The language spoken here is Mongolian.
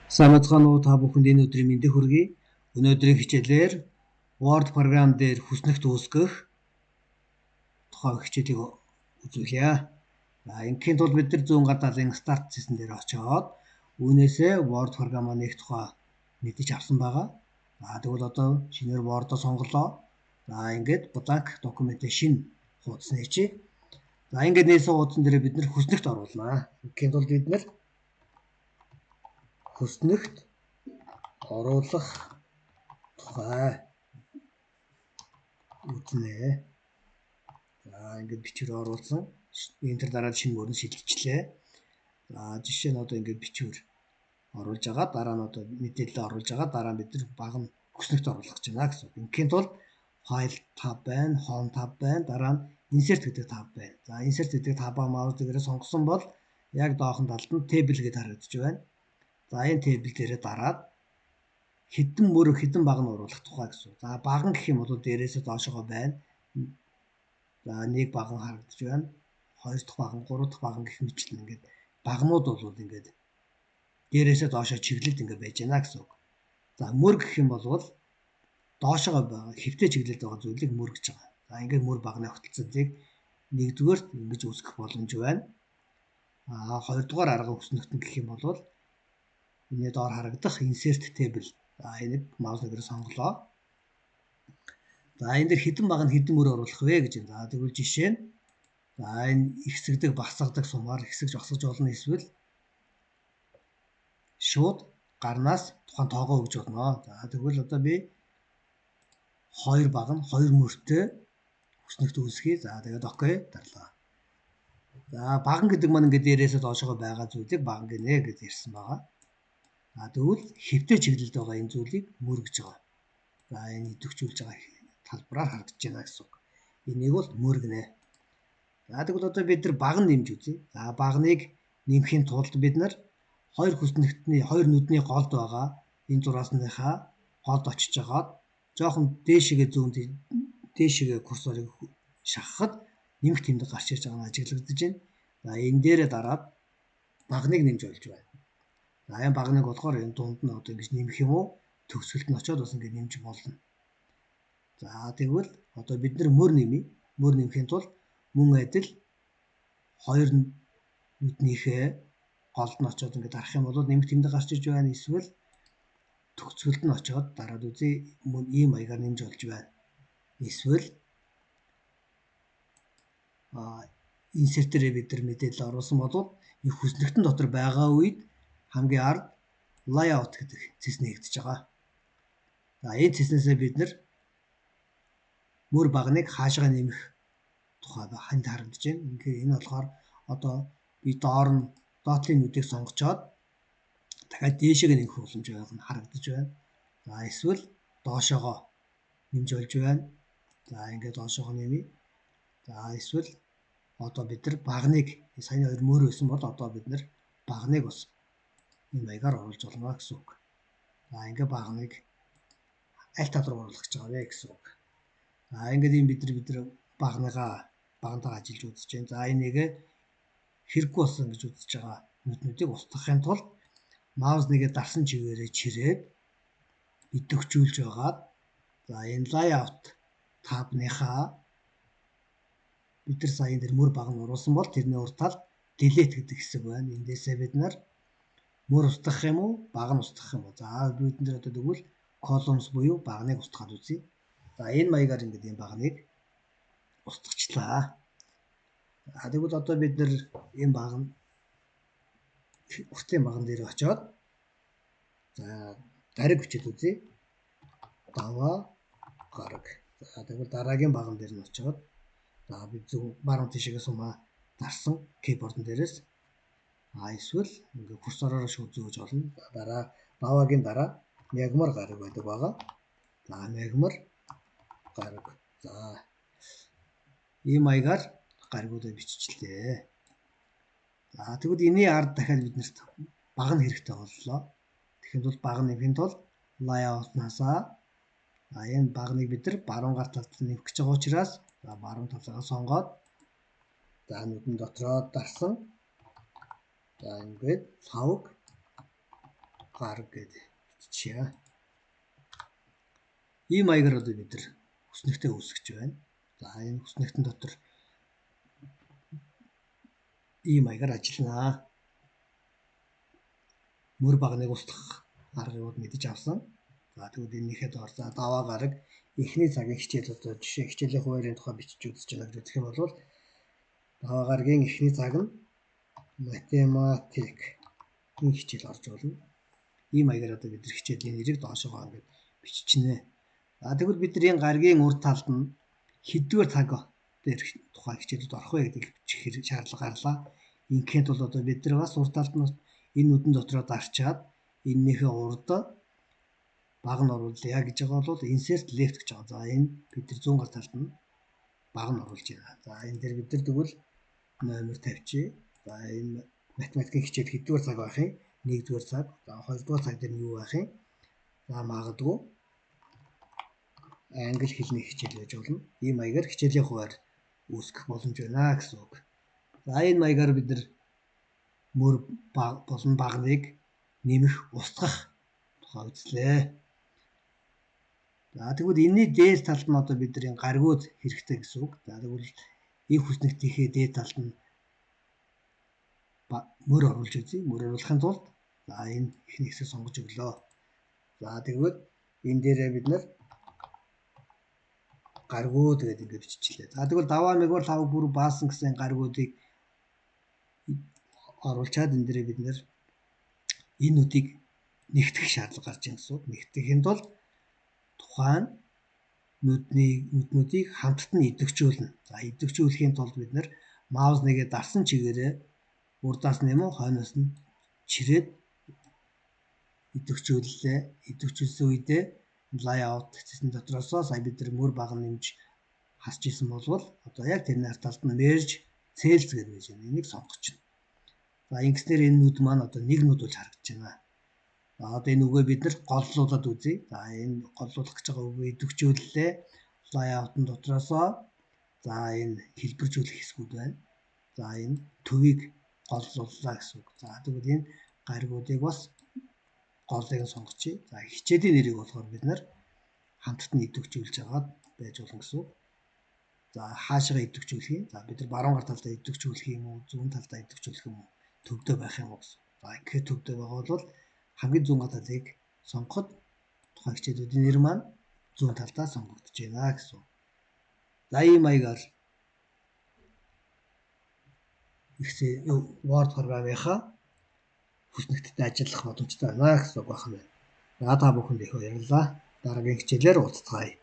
Сайн бацгаана уу та бүхэнд энэ өдрийн мэндийг хүргэе. Өнөөдрийн хичээлээр Word програм дээр хүснэгт үүсгэх тухай хичээлийг үзүүлье. Ингийн тулд бид нар зүүн гар талын Start гэсэн дээр очиод үүнээсээ Word програмаа нээх тухай мэдэж авсан байгаа. Тэгвэл одоо шинээр Word-о сонголоо. Ингээд blank документээ шинэ хуудас нээчээ. Ингээд нээсэн хуудсан дээр бид нар хүснэгт оруулнаа. Ингийн тулд бид нар хүснэгт оруулах тухай үзнэ. Ингээд бичвэр оруулсан. Энтер дараад шинэ мөрөнд шилжчихлээ. Жишээ нь одоо ингээд бичвэр оруулж байгаа. Дараа нь одоо мэдээлэл оруулж байгаа. Дараа нь бид нар баг нь хүснэгт оруулах гэж байна гэсэн. Ингийн тулд File tab байна, Home tab байна. Дараа нь Insert гэдэг tab байна. Insert гэдэг tab-аа маус дээрээ сонгосон бол яг доохон талд нь Table гэдээ харагдаж байна. Энэ Table дээрээ дараад хэдэн мөрөг хэдэн баг нь оруулах тухай гэсэн. Баг нь гэх юм бол дээрээсээ доошогоо байна. Нэг баг нь харагдаж байна. Хоёр дахь баг нь, гурав дахь баг нь гэх мэтлэн ингээд багнууд бол ингээд дээрээсээ доошоо чиглэлд ингээд байж байна гэсэн үг. Мөр гэх юм бол доошогоо байгаа хэвтэй чиглэлд байгаа зүйлийг мөр гэж байгаа. Ингээд мөр багны огтлцыг нэгдүгээрт ингэж үүсгэх боломж байна. Хоёрдугаар арга хүснэгт гэх юм бол энэ доор харагдах Insert Table. Энийг маус нэрээр сонголоо. Энэ дэр хэдэн баг нь хэдэн мөр оруулах вэ гэж байна. Тэгвэл жишээ нь энэ ихсэгдэг, басгадаг сумаар ихсэж басгаж болно, эсвэл шууд гарнаас тухайн тоогоо өгж болно. Тэгвэл одоо би хоёр баг нь хоёр мөртэй хүснэгт үүсгэе. Тэгээд окей дарлаа. Баг гэдэг маань ингээд дээрээсээ доошоо байгаа зүйлийг баг гинэ гэж ярьсан байгаа. Тэгвэл хэвтэй чиглэлд байгаа энэ зүйлийг мөр гэж байгаа. Энэ идэвхжүүлж байгаа талбараар харагдаж байна гэсэн үг. Энийг бол мөр гинэ. Тэгвэл одоо бид нар баг нь нэмж үзье. Багныг нэмэхийн тулд бид нар хоёр хүснэгтний хоёр нүдний голд байгаа энэ зураасныхаа голд очиж агаад жоохон дээшгээ курсорыг шахахад нэмэх тэмдэг гарч ирж байгаа нь ажиглагдаж байна. Энэ дээрээ дараад багныг нэмж олж байна. Энэ багныг болохоор энэ дунд нь одоо ингэж нэмэх юм уу? Төгсгөлт нь очиод бас ингэ нэмж болно. Тэгвэл одоо бид нар мөр нэмье. Мөр нэмэхийн тулд мөн адил хоёр нүднийхээ голд нь очиод ингэ дарах юм бол нэмэх тэмдэг гарч иж байна. Эсвэл төгсгөлт нь очиод дараад үзье мөн ийм маягаар нэмж олж байна. Эсвэл Insert-ээр бид нар мэдээлэл оруулсан бол энэ хүснэгтэн дотор байгаа үед хамгийн ард Layout гэдэг цэс нэгдэж байгаа. Энэ цэснээсээ бид нар мөр багныг хаашаа нэмэх тухай ханд харагдаж байна. Ингээд энэ болохоор одоо би доор нь доотлын нүдийг сонгочоод дахиад дээшээ нэмэх боломж байгаа нь харагдаж байна. Эсвэл доошоогоо нэмж олж байна. Ингээд доошоогоо нэмье. Эсвэл одоо бид нар багныг саяны хоёр мөр байсан бол одоо бид нар багныг бас энэ маягаар оруулж болно гэсэн үг. Ингээд багныг аль тал руу оруулах гэж байгаа вэ гэсэн үг. Ингээд ийм бид нар багнтайгаа ажиллаж үзэж байна. Энийг хэрэггүй болсон гэж үзэж байгаа нүднүүдийг устгахын тулд маус нэгээ дарсан чигээрээ чирээд идэвхжүүлж байгаад энэ Layout tab-ныхаа бид нар сая энэ дэр мөр баг нь оруулсан бол тэрний урд талд Delete гэдэг хэсэг байна. Эндээсээ бид нар мөр устгах юм уу, баг нь устгах юм уу? Бид нар одоо тэгвэл columns буюу багныг устгаад үзье. Энэ маягаар ингээд энэ багныг устгачлаа. Тэгвэл одоо бид нар энэ баг нь уртлын багн дээр очиод дараг бичиж үзье. Даваа гараг. Тэгвэл дараагийн багн дээр нь очиод бид баруун тишээгээ сумаа дарсан keyboard-ын дээрээс эсвэл ингээ курсороор шууд зөөж олно. Даваагийн дараа мягмар гараг байдаг байгаа. Мягмар гараг. Ийм маягаар гаргуудаа биччихлээ. Тэгвэл энэний ард дахиад биднэрт баг нь хэрэгтэй боллоо. Тэгэхэд бол баг нэмэхийн тулд Layout-наасаа энэ багныг бид нар баруун гар талд нэмэх гэж байгаа учраас баруун талаа сонгоод нүдэн дотроо дарсан. Ингээд лавг гараг гэдэг биччихье. Ийм маягаар одоо бид нар хүснэгтээ үүсгэж байна. За энэ хүснэгтэн дотор ийм маягаар ажиллана. Мөр багныг устгах аргыг мэдэж авсан. За тэгвэл энэнийхээ доор за даваа гараг эхний цагийн хичээл одоо жишээ хичээлийн хуваарийн тухай бичиж үзэж байна гэж үзэх юм бол даваа гарагийн эхний цаг нь математик энэ хичээл орж болно. Ийм маягаар одоо бид нар хичээлийн нэрийг доошогоо ингээд биччихнэ. За тэгвэл бид нар энэ гарагийн урд талд нь хэдвэр цаг дээр тухай хичээлүүд орох вэ гэдгийг бичих шаардлага гарлаа. Ингээм бол одоо бид нар бас урд талд нь энэ нүдэн дотроо дарчаад энэнийхээ урд баг нь оруулъя гэж байгаа бол insert left гэж байгаа. За энэ бид нар зүүн гар талд нь баг нь оруулж байна. За энэ дээр бид нар тэгвэл номер тавьчих. За энэ математикийн хичээл хэдвэр цаг байх юм? 1-р цаг. За 2-р цаг дээр нь юу байх юм? За магадгүй англи хэлний хичээл байж болно. Ийм маягаар хичээлийн хуваар үүсгэх боломж байна гэсэн үг. За энэ маягаар бид нар мөр болон багныг нэмэх, устгах тухай үзлээ. За тэгвэл энэний дээд талд нь одоо бид нар энэ гаргууд хэрэгтэй гэсэн үг. За тэгвэл энэ хүснэгтийнхээ дээд талд нь мөр оруулж үзье. Мөр оруулахын тулд за энэ ихний хэсэг сонгож өглөө. За тэгвэл энэ дээрээ бид нар гаргууд гэдэг ингээд биччихлээ. За тэгвэл даваа мэгвар лав бүр баасан гэсэн гаргуудыг оруулчаад энэ дээрээ бид нэр энэ нүдийг нэгтгэх шаардлага гарч ирсэн гэсэн үг. Нэгтгэхийн тулд тухайн нүднүүдийг хамтд нь идэвхжүүлнэ. За идэвхжүүлэхийн тулд бид нэр маус нэгээ дарсан чигээрээ урдаас нь юм уу хойноос нь чирээд идэвхжүүллээ. Идэвхжүүлсэн үедээ layout гэсэн дотроос сая бид нар мөр баг нэмж хасж исэн болвол одоо яг тэрний ард талд нь merge cells гэж байж байна. Энийг сонгочихно. За ингэснээр энэ нүд маань одоо нэг нүд болж харагдаж байна. За одоо энэ үгээ бид нар голлуулад үзье. За энэ голлуулах гэж байгаа үгээ идэвхжүүллээ. Layout-ын дотроос за энэ хэлбэржүүлэх хэсгүүд байна. За энэ төвийг голлууллаа гэсэн үг. За тэгвэл энэ гаргуудыг бас голыг нь сонгочихъя. За хичээлийн нэрийг болохоор бид нар хамтд нь идэвхжүүлж агаад байж болно гэсэн үг. За хаашаа идэвхжүүлэх юм? За бид нар баруун гар талдаа идэвхжүүлэх юм уу? Зүүн талдаа идэвхжүүлэх юм уу? Төвдөө байх юм уу гэсэн. За ингээд төвдөө байгаа бол хамгийн зүүн гар талыг сонгоход тухайн хичээлүүдийн нэр маань зүүн талдаа сонгогдож байна гэсэн. За ийм маягаар Word програмынхаа хүснэгттэй ажиллах боломжтой байна гэсэн үг байна. За та бүхэнд их баярлалаа. Дараагийн хичээлээр уулзцгаая.